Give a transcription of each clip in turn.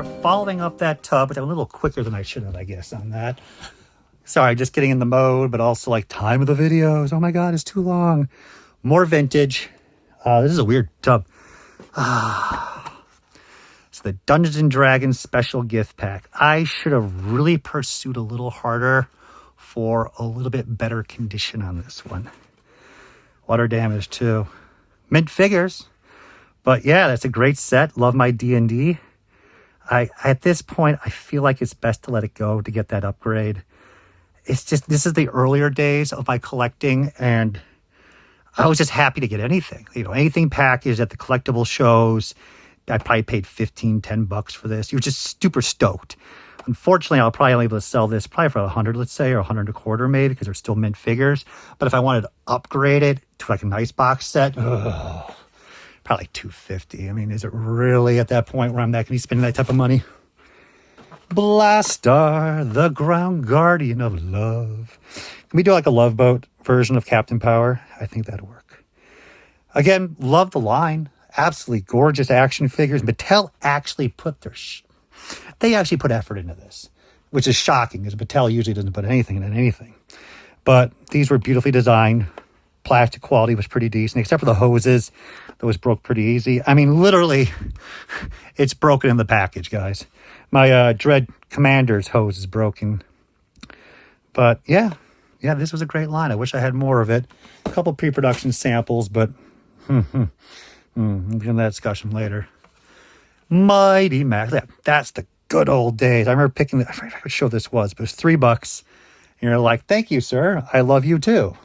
are following up that tub, but I'm a little quicker than I should have, I guess, on that. Sorry, just getting in the mode, but also like time of the videos. Oh my God, it's too long. More vintage. This is a weird tub. So the Dungeons and Dragons special gift pack. I should have really pursued a little harder for a little bit better condition on this one. Water damage too. Mint figures. But yeah, that's a great set. Love my D&D. At this point, I feel like it's best to let it go to get that upgrade. It's just, this is the earlier days of my collecting, and I was just happy to get anything. You know, anything packaged at the collectible shows. I probably paid $15-10 for this. You were just super stoked. Unfortunately, I'll probably only be able to sell this probably for 100, let's say, or 125 maybe, because they're still mint figures. But if I wanted to upgrade it to like a nice box set, probably $250. I mean, is it really at that point where I'm not going to be spending that type of money? Blastar, the ground guardian of love. Can we do like a Love Boat version of Captain Power? I think that'd work. Again, love the line. Absolutely gorgeous action figures. Mattel actually put they actually put effort into this, which is shocking because Mattel usually doesn't put anything into anything. But these were beautifully designed. Plastic quality was pretty decent, except for the hoses. Those broke pretty easy. I mean, literally, it's broken in the package, guys. My Dread Commander's hose is broken. But yeah, this was a great line. I wish I had more of it. A couple pre-production samples, but we'll get into that discussion later. Mighty Max. Yeah, that's the good old days. I remember picking, I forget what show this was, but it was $3. And you're like, thank you, sir. I love you too.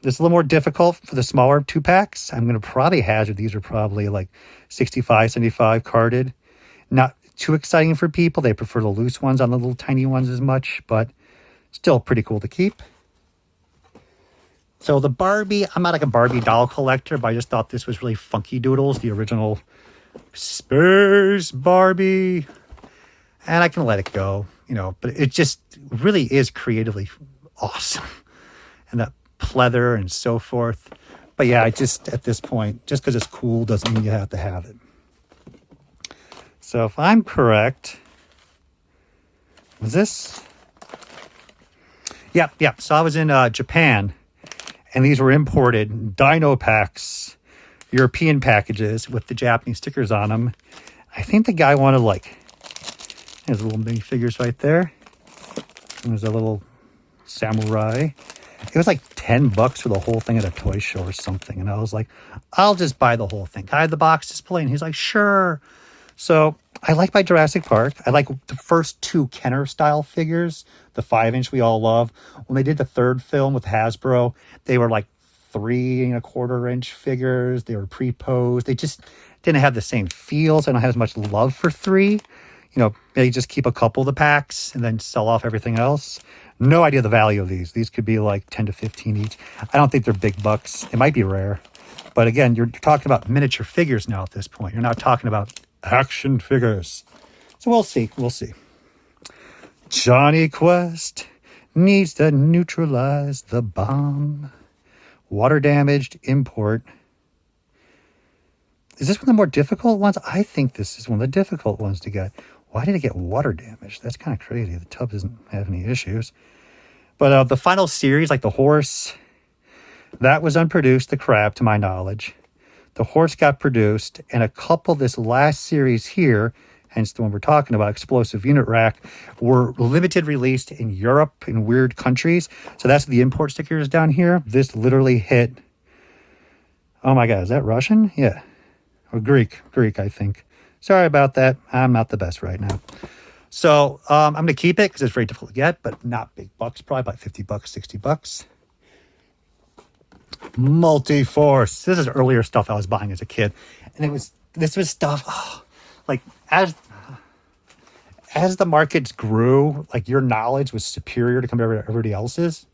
This is a little more difficult for the smaller 2-packs. I'm going to probably hazard these are probably like 65, 75 carded. Not too exciting for people. They prefer the loose ones on the little tiny ones as much, but still pretty cool to keep. So the Barbie, I'm not like a Barbie doll collector, but I just thought this was really funky doodles, the original Space Barbie. And I can let it go, you know, but it just really is creatively awesome. And that pleather and so forth. But yeah, I just, at this point, just because it's cool doesn't mean you have to have it. So if I'm correct, was this? Yep. So I was in Japan, and these were imported Dino packs, European packages with the Japanese stickers on them. I think the guy wanted like, there's little mini figures right there. And there's a little samurai. It was like $10 for the whole thing at a toy show or something. And I was like, I'll just buy the whole thing. Can I have the box display? And he's like, sure. So I like my Jurassic Park. I like the first 2 Kenner style figures, the 5-inch we all love. When they did the third film with Hasbro, they were like 3¼ inch figures. They were pre-posed. They just didn't have the same feels. I don't have as much love for 3. You know, they just keep a couple of the packs and then sell off everything else. No idea the value of these. These could be like 10 to 15 each. I don't think they're big bucks. It might be rare. But again, you're talking about miniature figures now at this point. You're not talking about action figures. So we'll see. Johnny Quest needs to neutralize the bomb. Water damaged import. Is this one of the more difficult ones? I think this is one of the difficult ones to get. Why did it get water damage? That's kind of crazy. The tub doesn't have any issues. But the final series, like the horse, that was unproduced, the crab, to my knowledge. The horse got produced, and a couple this last series here, hence the one we're talking about, Explosive Unit Rack, were limited released in Europe, in weird countries. So that's the import stickers down here. This literally hit, oh my God, is that Russian? Yeah. Or Greek, I think. Sorry about that. I'm not the best right now. So I'm going to keep it because it's very difficult to get, but not big bucks, probably about $50, $60. Multi-Force. This is earlier stuff I was buying as a kid. And this was stuff, like as the markets grew, like your knowledge was superior to compared to everybody else's.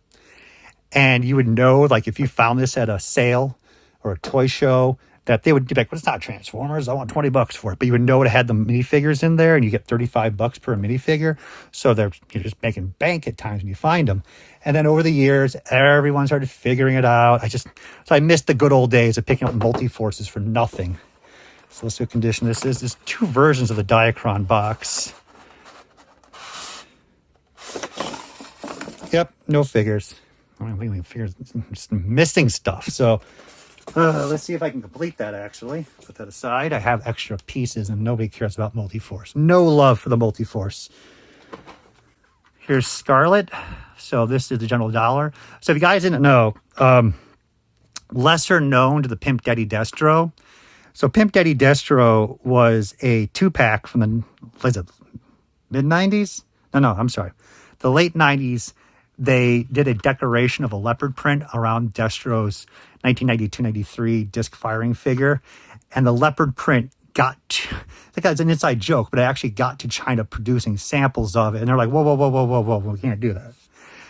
And you would know, like if you found this at a sale or a toy show, that they would be like, well, it's not Transformers. I want $20 for it. But you would know it had the minifigures in there, and you get $35 per minifigure. So you're just making bank at times when you find them. And then over the years, everyone started figuring it out. So I missed the good old days of picking up multi-forces for nothing. So let's see what condition this is. There's two versions of the Diachron box. Yep, no figures. I don't think figures, just missing stuff. So let's see if I can complete that, actually. Put that aside. I have extra pieces, and nobody cares about Multiforce. No love for the Multiforce. Here's Scarlet. So this is the general dollar. So if you guys didn't know, lesser known to the Pimp Daddy Destro. So Pimp Daddy Destro was a 2-pack from the, what is it, mid-90s? No, I'm sorry. The late 90s, they did a decoration of a leopard print around Destro's 1992-93 disc firing figure. And the leopard print got to, I think that's an inside joke, but it actually got to China producing samples of it. And they're like, whoa, we can't do that.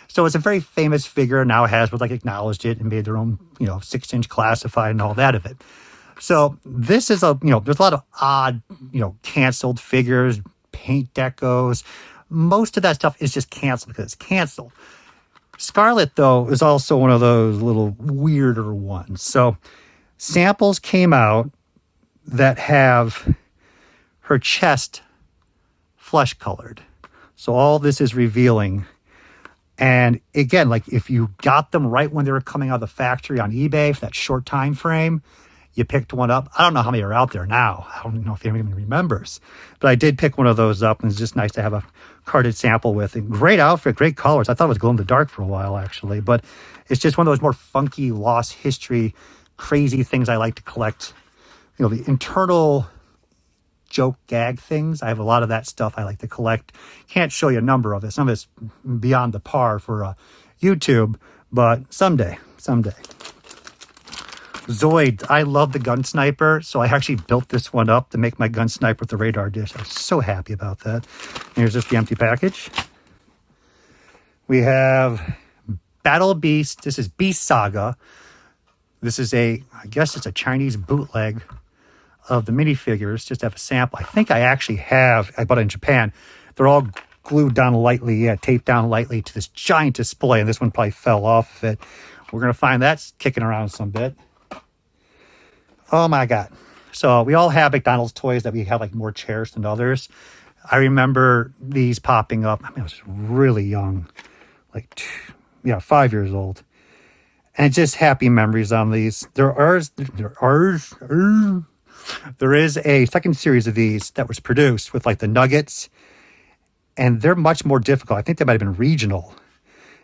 So it's a very famous figure. Now Hasbro like acknowledged it and made their own, 6-inch classified and all that of it. So this is there's a lot of odd, canceled figures, paint decos. Most of that stuff is just canceled because it's canceled. Scarlet, though, is also one of those little weirder ones. So samples came out that have her chest flesh colored. So all this is revealing. And again, like if you got them right when they were coming out of the factory on eBay for that short time frame, you picked one up. I don't know how many are out there now. I don't know if anyone even remembers. But I did pick one of those up, and it's just nice to have a carded sample with. And great outfit, great colors. I thought it was glow in the dark for a while, actually. But it's just one of those more funky, lost history, crazy things I like to collect. The internal joke gag things. I have a lot of that stuff I like to collect. Can't show you a number of it. Some of it's beyond the par for YouTube, but someday. Zoid, I love the gun sniper, so I actually built this one up to make my gun sniper with the radar dish. I was so happy about that. Here's just the empty package. We have Battle Beast. This is Beast Saga. This is I guess it's a Chinese bootleg of the minifigures. Just have a sample. I think I bought it in Japan. They're all glued down lightly, taped down lightly to this giant display, and this one probably fell off of it. We're going to find that's kicking around some bit. Oh my God. So we all have McDonald's toys that we have like more cherished than others. I remember these popping up. I was really young, 5 years old. And just happy memories on these. There is a second series of these that was produced with the Nuggets, and they're much more difficult. I think they might have been regional.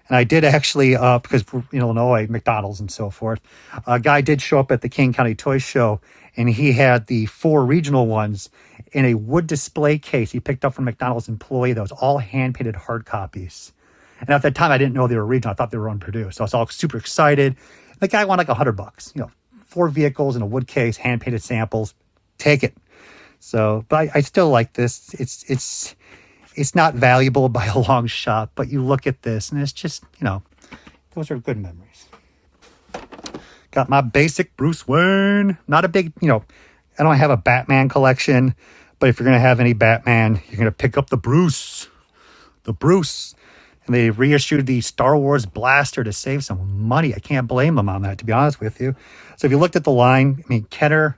And I did actually, because in Illinois, McDonald's and so forth, a guy did show up at the King County Toy Show, and he had the 4 regional ones in a wood display case he picked up from a McDonald's employee that was all hand-painted hard copies. And at that time, I didn't know they were regional. I thought they were unproduced. So I was all super excited. The guy wanted $100. 4 vehicles in a wood case, hand-painted samples. Take it. So, but I still like this. It's not valuable by a long shot, but you look at this and it's just, those are good memories. Got my basic Bruce Wayne. Not a big, I don't have a Batman collection, but if you're going to have any Batman, you're going to pick up the Bruce. And they reissued the Star Wars Blaster to save some money. I can't blame them on that, to be honest with you. So if you looked at the line, Kenner,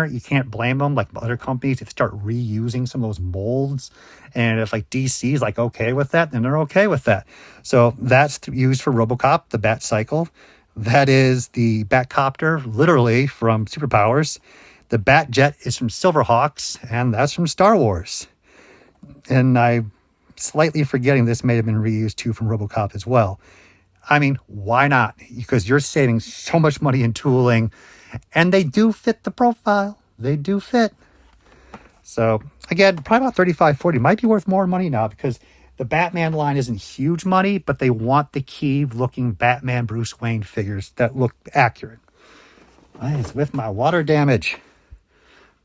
you can't blame them. Like other companies, if they start reusing some of those molds, and if DC is okay with that, then they're okay with that. So that's used for RoboCop, the Bat Cycle. That is the Batcopter, literally from Superpowers. The Bat Jet is from Silverhawks, and that's from Star Wars. And I'm slightly forgetting this may have been reused too from RoboCop as well. Why not? Because you're saving so much money in tooling. And they do fit the profile. They do fit. So, again, probably about $35, $40. Might be worth more money now because the Batman line isn't huge money, but they want the key-looking Batman Bruce Wayne figures that look accurate. It's with my water damage.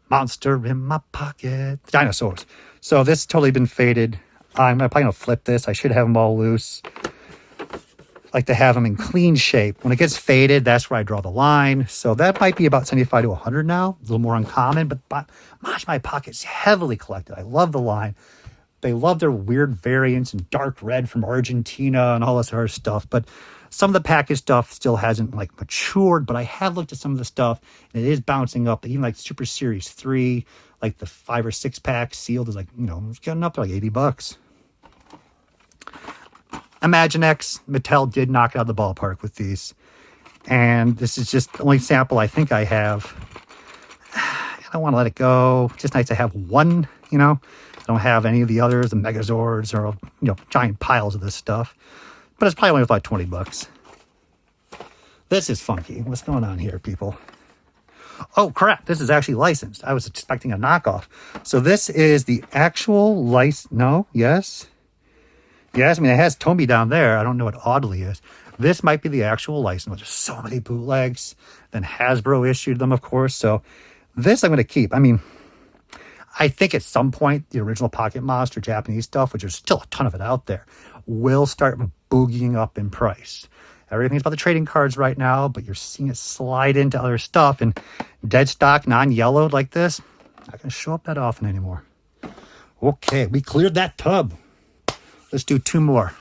Monster in my pocket. Dinosaurs. So this has totally been faded. I'm probably going to flip this. I should have them all loose. Like to have them in clean shape. When it gets faded, that's where I draw the line. So that might be about 75 to 100 now. A little more uncommon, but Mosh My Pocket's heavily collected. I love the line. They love their weird variants in dark red from Argentina and all this other stuff. But Some of the package stuff still hasn't like matured, but I have looked at some of the stuff and it is bouncing up. Even like Super Series 3, like the 5 or 6 pack sealed is like, you know, it's getting up to like $80. Imagine X, Mattel did knock it out of the ballpark with these. And this is just the only sample I think I have. I don't want to let it go. Just nice to have one, you know. I don't have any of the others, the Megazords or, you know, giant piles of this stuff. But it's probably only about $20. This is funky. What's going on here, people? Oh, crap. This is actually licensed. I was expecting a knockoff. So this is the actual license. No? Yes? Yes, I mean, it has Tomy down there. I don't know what Oddly is. This might be the actual license. There's so many bootlegs. Then Hasbro issued them, of course. So this I'm going to keep. I mean, I think at some point, the original Pocket Monster Japanese stuff, which there's still a ton of it out there, will start boogieing up in price. Everything's about the trading cards right now, but you're seeing it slide into other stuff. And dead stock, non-yellowed like this, not going to show up that often anymore. Okay, we cleared that tub. Let's do two more.